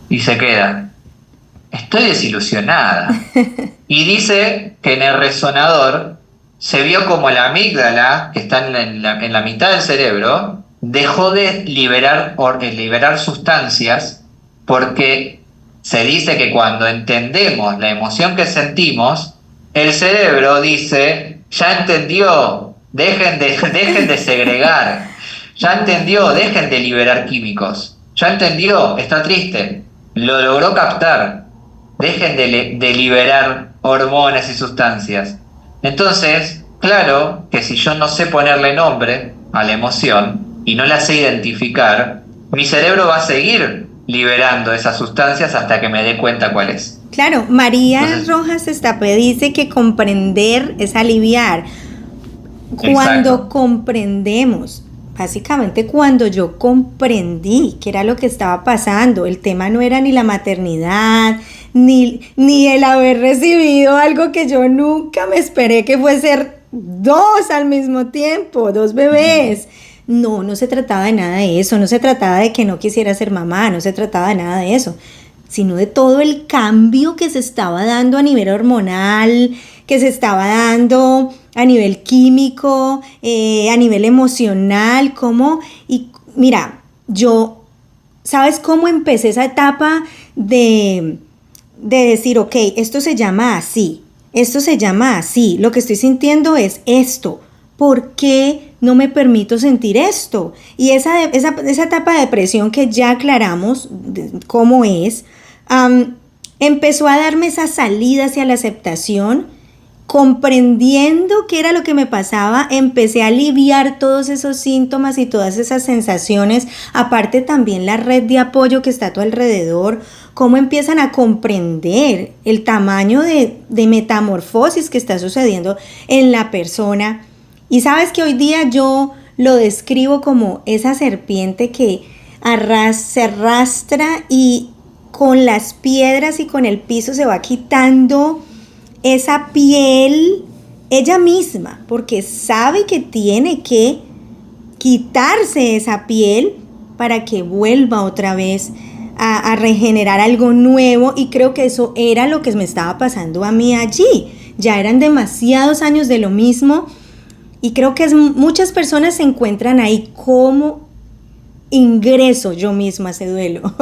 Y se queda. estoy desilusionada. Y dice que en el resonador se vio como la amígdala, que está en la mitad del cerebro, dejó de liberar sustancias, porque se dice que cuando entendemos la emoción que sentimos, el cerebro dice, ya entendió, dejen de segregar, ya entendió, dejen de liberar químicos, ya entendió, está triste, lo logró captar, dejen de liberar hormonas y sustancias. Entonces, claro que si yo no sé ponerle nombre a la emoción y no la sé identificar, mi cerebro va a seguir liberando esas sustancias hasta que me dé cuenta cuál es. Claro, María Entonces, Rojas Estapé dice que comprender es aliviar. Cuando exacto. comprendemos, básicamente cuando yo comprendí qué era lo que estaba pasando, el tema no era ni la maternidad, ni el haber recibido algo que yo nunca me esperé que fuese ser dos al mismo tiempo, dos bebés. No, no se trataba de nada de eso, no se trataba de que no quisiera ser mamá, no se trataba de nada de eso, sino de todo el cambio que se estaba dando a nivel hormonal, que se estaba dando a nivel químico, a nivel emocional, y mira, ¿sabes cómo empecé esa etapa de decir, ok, esto se llama así, lo que estoy sintiendo es esto, ¿por qué no me permito sentir esto? Y esa etapa de depresión que ya aclaramos cómo es, empezó a darme esa salida hacia la aceptación, comprendiendo qué era lo que me pasaba, empecé a aliviar todos esos síntomas y todas esas sensaciones, aparte también la red de apoyo que está a tu alrededor, cómo empiezan a comprender el tamaño de metamorfosis que está sucediendo en la persona. Y sabes que hoy día yo lo describo como esa serpiente que se arrastra y con las piedras y con el piso se va quitando esa piel ella misma, porque sabe que tiene que quitarse esa piel para que vuelva otra vez a regenerar algo nuevo, y creo que eso era lo que me estaba pasando a mí allí. Ya eran demasiados años de lo mismo, y creo que muchas personas se encuentran ahí. ¿Cómo ingreso yo misma a ese duelo?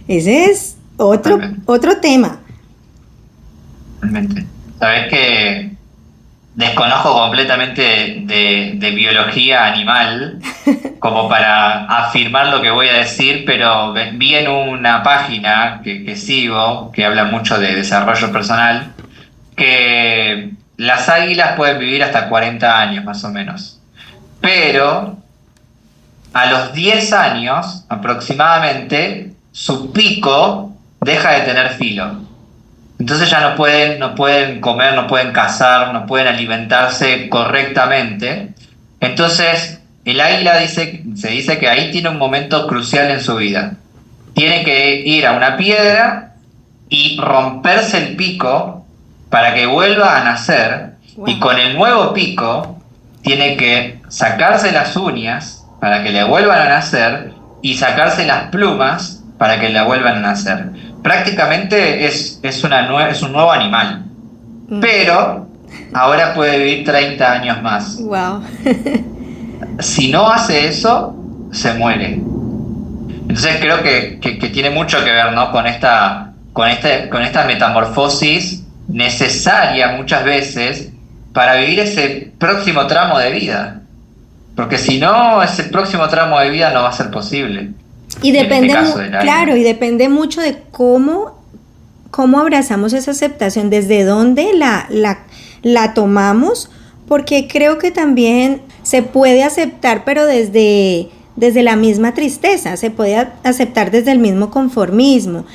Ese es otro tema. Realmente. Sabes que desconozco completamente de biología animal como para afirmar lo que voy a decir, pero vi en una página que sigo, que habla mucho de desarrollo personal, que las águilas pueden vivir hasta 40 años más o menos, pero a los 10 años aproximadamente su pico deja de tener filo. Entonces ya no pueden comer, no pueden cazar, no pueden alimentarse correctamente. Entonces el águila se dice que ahí tiene un momento crucial en su vida. Tiene que ir a una piedra y romperse el pico para que vuelva a nacer. Wow. Y con el nuevo pico tiene que sacarse las uñas para que le vuelvan a nacer y sacarse las plumas para que le vuelvan a nacer. Prácticamente es un nuevo animal, pero ahora puede vivir 30 años más. Wow. Si no hace eso, se muere. Entonces creo que tiene mucho que ver, ¿no? con esta metamorfosis necesaria muchas veces para vivir ese próximo tramo de vida. Porque si no, ese próximo tramo de vida no va a ser posible. Y depende, claro, y depende mucho de cómo abrazamos esa aceptación, desde dónde la tomamos, porque creo que también se puede aceptar, pero desde la misma tristeza, se puede aceptar desde el mismo conformismo.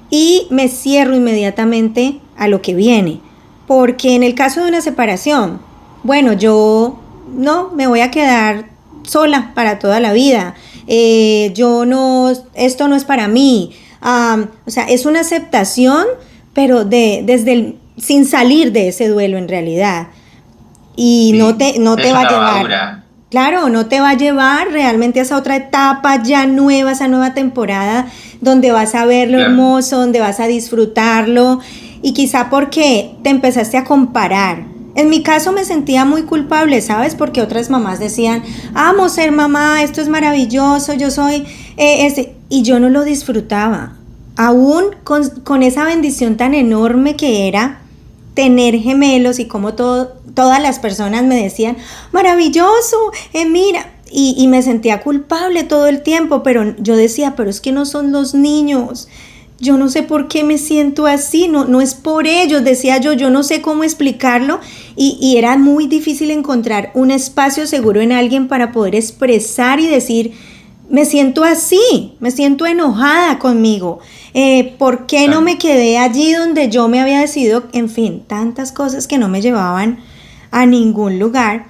Y me cierro inmediatamente a lo que viene, porque en el caso de una separación, bueno, yo no me voy a quedar sola para toda la vida. Esto no es para mí. O sea, es una aceptación, pero sin salir de ese duelo en realidad. Y sí, no te va a llevar. claro, no te va a llevar realmente a esa otra etapa ya nueva, esa nueva temporada donde vas a ver lo hermoso, donde vas a disfrutarlo y quizá porque te empezaste a comparar. En mi caso me sentía muy culpable, ¿sabes? Porque otras mamás decían, amo ser mamá, esto es maravilloso, yo soy y yo no lo disfrutaba. Aún con esa bendición tan enorme que era tener gemelos y como todas las personas me decían, maravilloso, mira, y me sentía culpable todo el tiempo, pero yo decía, pero es que no son los niños, yo no sé por qué me siento así, no es por ellos, decía yo no sé cómo explicarlo, y era muy difícil encontrar un espacio seguro en alguien para poder expresar y decir, me siento así, me siento enojada conmigo, ¿por qué no me quedé allí donde yo me había decidido? En fin, tantas cosas que no me llevaban a ningún lugar,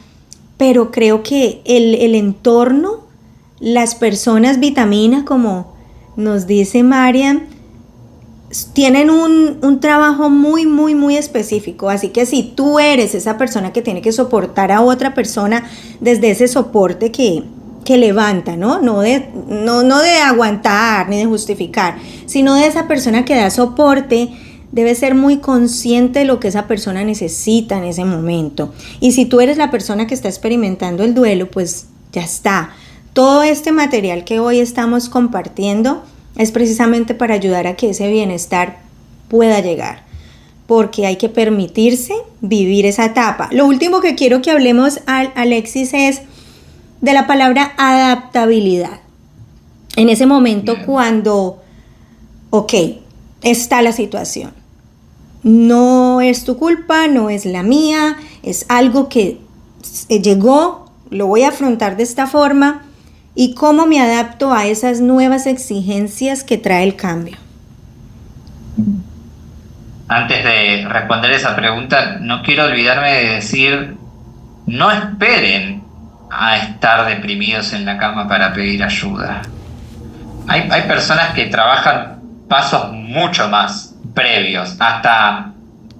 pero creo que el entorno, las personas vitamina, como nos dice Mariam, tienen un trabajo muy, muy, muy específico. Así que si tú eres esa persona que tiene que soportar a otra persona desde ese soporte que levanta, ¿no? No de aguantar ni de justificar, sino de esa persona que da soporte, debe ser muy consciente de lo que esa persona necesita en ese momento. Y si tú eres la persona que está experimentando el duelo, pues ya está. Todo este material que hoy estamos compartiendo es precisamente para ayudar a que ese bienestar pueda llegar, porque hay que permitirse vivir esa etapa. Lo último que quiero que hablemos, Alexis, es de la palabra adaptabilidad. En ese momento cuando, está la situación. No es tu culpa, no es la mía, es algo que llegó, lo voy a afrontar de esta forma. ¿Y cómo me adapto a esas nuevas exigencias que trae el cambio? Antes de responder esa pregunta, no quiero olvidarme de decir, no esperen a estar deprimidos en la cama para pedir ayuda. Hay personas que trabajan pasos mucho más previos, hasta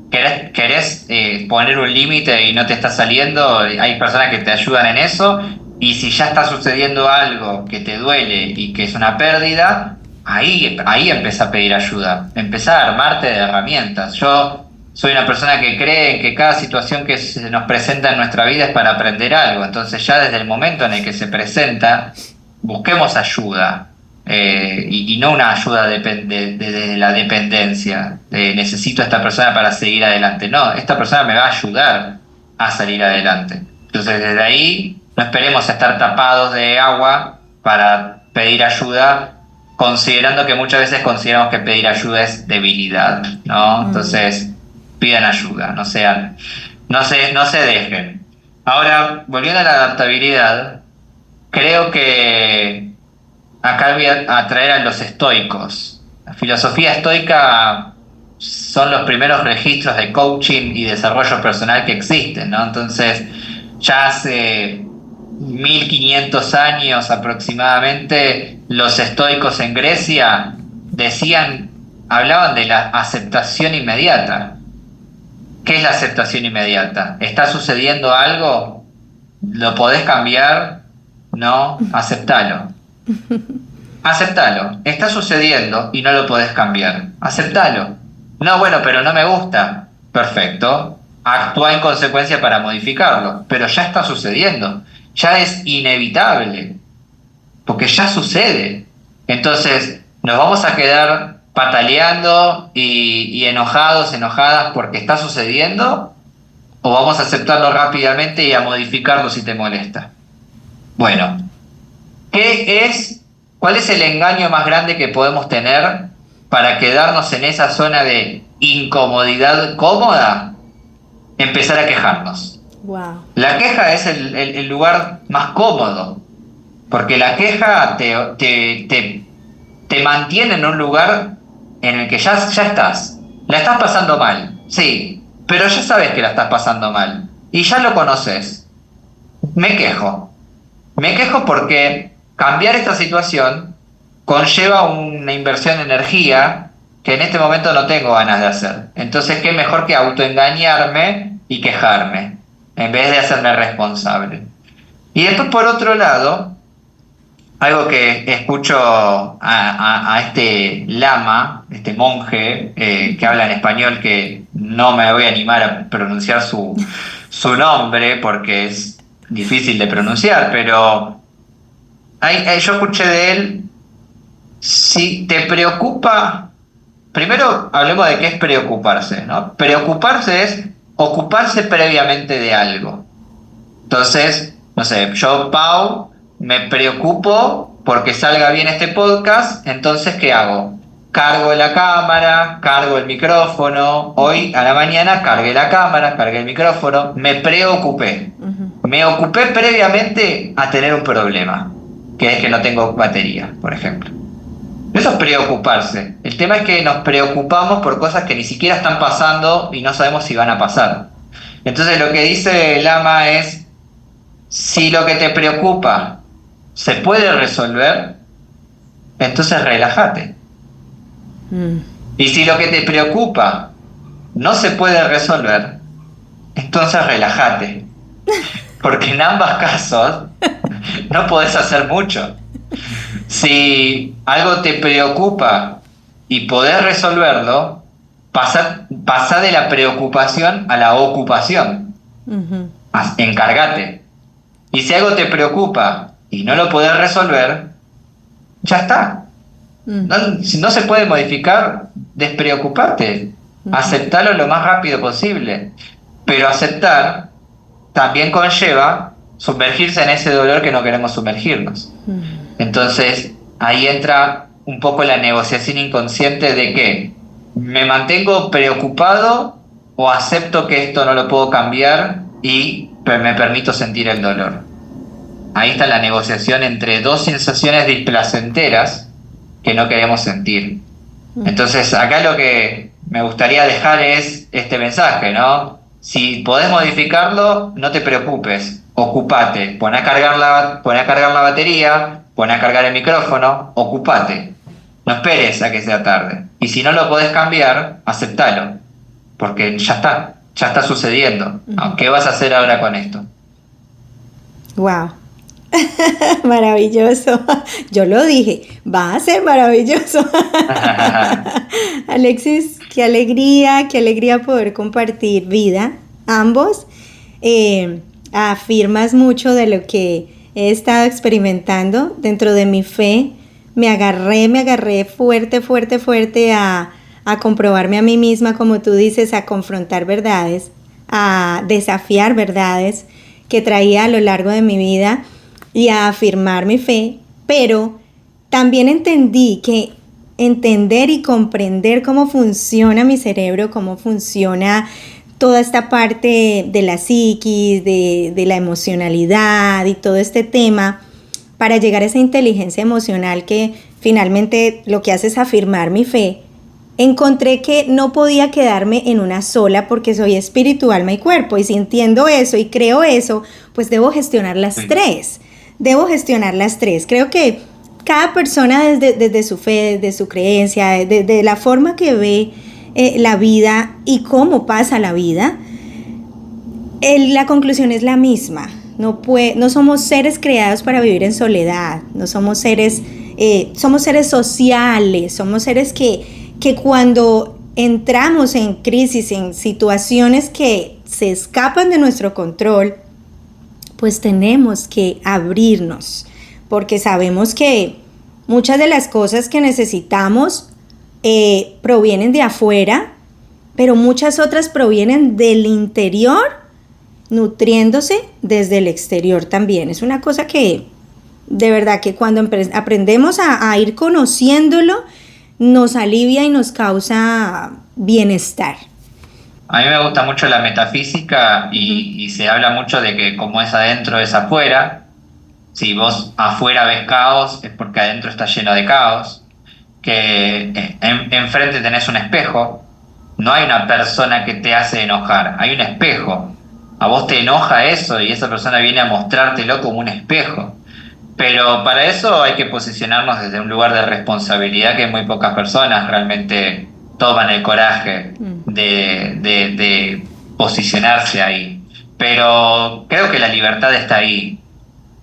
querés poner un límite y no te está saliendo, hay personas que te ayudan en eso. Y si ya está sucediendo algo que te duele y que es una pérdida, ahí empieza a pedir ayuda, empezá a armarte de herramientas. Yo soy una persona que cree en que cada situación que se nos presenta en nuestra vida es para aprender algo. Entonces ya desde el momento en el que se presenta, busquemos ayuda. Y no una ayuda de la dependencia. Necesito a esta persona para seguir adelante. No, esta persona me va a ayudar a salir adelante. Entonces desde ahí no esperemos estar tapados de agua para pedir ayuda, considerando que muchas veces consideramos que pedir ayuda es debilidad, ¿no? Entonces, pidan ayuda, no se dejen. Ahora, volviendo a la adaptabilidad, creo que acá voy a traer a los estoicos. La filosofía estoica son los primeros registros de coaching y desarrollo personal que existen, ¿no? Entonces, ya hace 1500 años aproximadamente, los estoicos en Grecia hablaban de la aceptación inmediata. ¿Qué es la aceptación inmediata? ¿Está sucediendo algo? ¿Lo podés cambiar? No, aceptalo. Aceptalo. Está sucediendo y no lo podés cambiar. Aceptalo. No, bueno, pero no me gusta. Perfecto. Actúa en consecuencia para modificarlo. Pero ya está sucediendo. Ya es inevitable, porque ya sucede. Entonces, ¿nos vamos a quedar pataleando y enojadas porque está sucediendo? ¿O vamos a aceptarlo rápidamente y a modificarlo si te molesta? Bueno, ¿cuál es el engaño más grande que podemos tener para quedarnos en esa zona de incomodidad cómoda? Empezar a quejarnos. Wow. La queja es el lugar más cómodo, porque la queja te mantiene en un lugar en el que ya estás. La estás pasando mal, sí, pero ya sabes que la estás pasando mal y ya lo conoces. Me quejo porque cambiar esta situación conlleva una inversión de energía que en este momento no tengo ganas de hacer. Entonces, ¿qué mejor que autoengañarme y quejarme en vez de hacerme responsable? Y después, por otro lado, algo que escucho a este lama, este monje que habla en español, que no me voy a animar a pronunciar su nombre porque es difícil de pronunciar, pero yo escuché de él, si te preocupa, primero hablemos de qué es preocuparse, ¿no? Preocuparse es ocuparse previamente de algo. Entonces, no sé, yo, Pau, me preocupo porque salga bien este podcast, entonces, ¿qué hago? Cargo la cámara, cargo el micrófono, hoy a la mañana cargué la cámara, cargué el micrófono, me preocupé. Me ocupé previamente a tener un problema, que es que no tengo batería, por ejemplo. Eso es preocuparse. El tema es que nos preocupamos por cosas que ni siquiera están pasando y no sabemos si van a pasar. Entonces lo que dice Lama es, si lo que te preocupa se puede resolver, entonces relájate. Y si lo que te preocupa no se puede resolver, entonces relájate. Porque en ambos casos no podés hacer mucho. Si algo te preocupa y podés resolverlo, pasa de la preocupación a la ocupación. Encárgate. Y si algo te preocupa y no lo podés resolver, ya está. Si no se puede modificar, despreocuparte. Aceptarlo lo más rápido posible. Pero aceptar también conlleva sumergirse en ese dolor que no queremos sumergirnos. Entonces, ahí entra un poco la negociación inconsciente de que me mantengo preocupado o acepto que esto no lo puedo cambiar y me permito sentir el dolor. Ahí está la negociación entre dos sensaciones displacenteras que no queremos sentir. Entonces, acá lo que me gustaría dejar es este mensaje, ¿no? Si podés modificarlo, no te preocupes, ocupate, poné a cargar la batería, poné a cargar el micrófono, ocupate. No esperes a que sea tarde. Y si no lo podés cambiar, aceptalo, porque ya está sucediendo. ¿Qué vas a hacer ahora con esto? Wow. Maravilloso. Yo lo dije, va a ser maravilloso. Alexis, qué alegría poder compartir vida, ambos. Afirmas mucho de lo que he estado experimentando dentro de mi fe. Me agarré fuerte a comprobarme a mí misma, como tú dices, a confrontar verdades, a desafiar verdades que traía a lo largo de mi vida y a afirmar mi fe, pero también entendí que entender y comprender cómo funciona mi cerebro, cómo funciona toda esta parte de la psiquis, de la emocionalidad y todo este tema, para llegar a esa inteligencia emocional que finalmente lo que hace es afirmar mi fe, encontré que no podía quedarme en una sola porque soy espíritu, alma y cuerpo, y si entiendo eso y creo eso, pues debo gestionar las tres. Creo que cada persona desde su fe, desde su creencia, desde la forma que ve la vida y cómo pasa la vida, la conclusión es la misma. No somos seres creados para vivir en soledad, no somos seres, somos seres sociales, somos seres que cuando entramos en crisis, en situaciones que se escapan de nuestro control, pues tenemos que abrirnos, porque sabemos que muchas de las cosas que necesitamos provienen de afuera, pero muchas otras provienen del interior, nutriéndose desde el exterior también. Es una cosa que, de verdad, que cuando aprendemos a ir conociéndolo, nos alivia y nos causa bienestar. A mí me gusta mucho la metafísica y se habla mucho de que como es adentro es afuera. Si vos afuera ves caos es porque adentro está lleno de caos. Que enfrente tenés un espejo. No hay una persona que te hace enojar, hay un espejo. A vos te enoja eso y esa persona viene a mostrártelo como un espejo. Pero para eso hay que posicionarnos desde un lugar de responsabilidad que muy pocas personas realmente toman el coraje de posicionarse ahí. Pero creo que la libertad está ahí.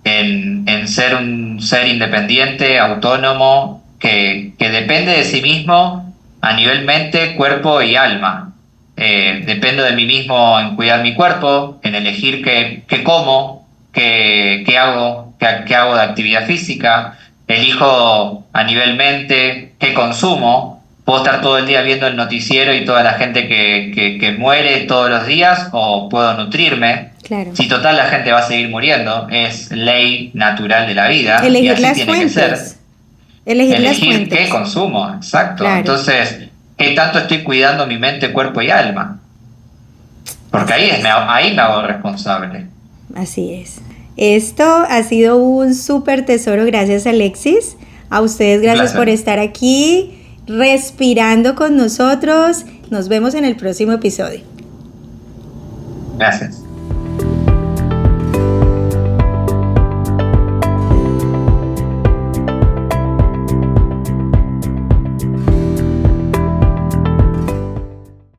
en ser un ser independiente, autónomo, que depende de sí mismo a nivel mente, cuerpo y alma. Dependo de mí mismo en cuidar mi cuerpo, en elegir qué como, qué hago, qué hago de actividad física. Elijo a nivel mente qué consumo. Puedo estar todo el día viendo el noticiero y toda la gente que muere todos los días, o puedo nutrirme. Claro. Si total la gente va a seguir muriendo, es ley natural de la vida y Elegir así las tiene que ser. fuentes. Elegir las Elegir qué fuentes. consumo, exacto. Claro. Entonces, ¿qué tanto estoy cuidando mi mente, cuerpo y alma? Porque ahí me hago responsable. Así es. Esto ha sido un súper tesoro. Gracias, Alexis. A ustedes, gracias por estar aquí, respirando con nosotros. Nos vemos en el próximo episodio. Gracias.